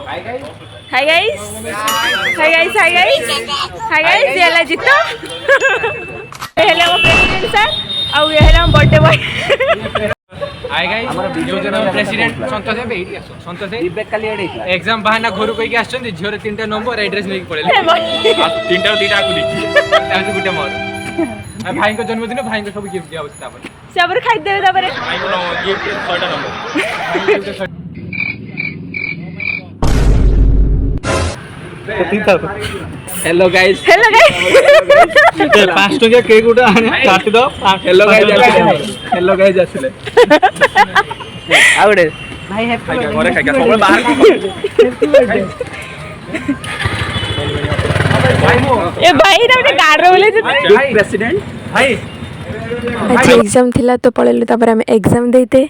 Hi guys hi guys hi guys hi guys ये हला जीतो ये हला मो प्रेसिडेंट सर और ये हला हम बर्थडे बॉय हाय गाइस हमर योजना प्रेसिडेंट संतोष है एठी आसो संतोष है विवेक काली एडी एग्जाम बहाना घर को के आछन झियोर तीनटा नंबर एड्रेस नै पड़ेले तीनटा तीनटा आकु दी तार गुटे मोर भाई को जन्मदिन भाई को सब गिफ्ट दिया होता पर से आबर खाइ देबे तापर भाई को गिफ्ट 6टा नंबर हेलो गाइस 5 टका केक उठा काट दो हेलो गाइस आसले आउडे भाई हैप्पी बर्थडे खाइ सब बाहर हैप्पी बर्थडे ए भाई रे गाड़ बोले प्रेसिडेंट भाई आज एग्जाम थिला तो पळेलु तापर हम एग्जाम देते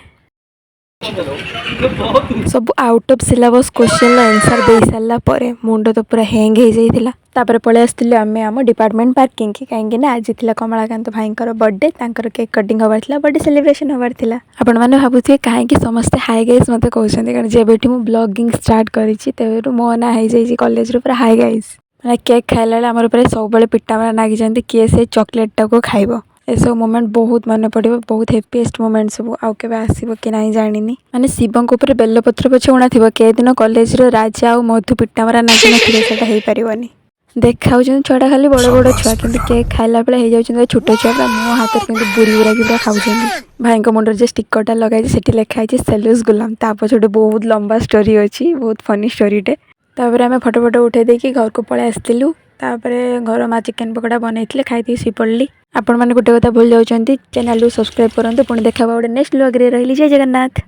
सब out of syllabus question answer दे सारा पर मुंड तो पूरा हैंग हो जाइथिला तापर पळे आस्तिले आमे हम डिपार्टमेंट पार्किंग की काहेकि ना आज थिला कमलाकांत भाईंकर बर्थडे तांकर केक कटिंग होबार थिला बर्थडे सेलिब्रेशन होबार थिला आपण माने भाबुथि काहेकि समस्त हाई गाइस मते कहउछन कारण जे बेठी मु ब्लॉगिंग स्टार्ट करिछि तेबेरु मो ना हाई जाइछि कॉलेज रो पूरा हाई गाइस माने केक खाइला हमर पूरा सब बेले पिट्टा मारा नागि जंती के से चॉकलेट टा को खाइबो ऐसा मोमेंट बहुत मन पड़ो बहुत हैप्पीएस्ट मोमेंट सब आउ के आसो कि ना जानी माने शिवंक ऊपर बेलपत्र पछे उणा थी के दिन कॉलेज रो राजा आ मधु पिट्टामरा नाचि ना हो पारनी देखा छुआ खाली बड़ बड़ छुआ कि केक खाइला बेले हो जाए छोट छुआ मो हाथ में बुरी बुरा पूरा खाऊँ भाई मुंडर जो स्टिकरटा लगाई से लिखाई सेलूस गुलाम ता पछे बहुत लंबा स्टोरी अच्छी बहुत फनी स्टोरीटे तापर आम फोटो फोटो उठे देकी घर को पलि आसलु तापरे घर माँ चिकेन पकोड़ा बनई खाई सी पड़ी आपण मैंने गोटे कथा भूल जाऊँ चैनल सब्सक्राइब करूँ पुणी देखा गोटे नेक्स्ट व्लॉग रे रही जय जगन्नाथ।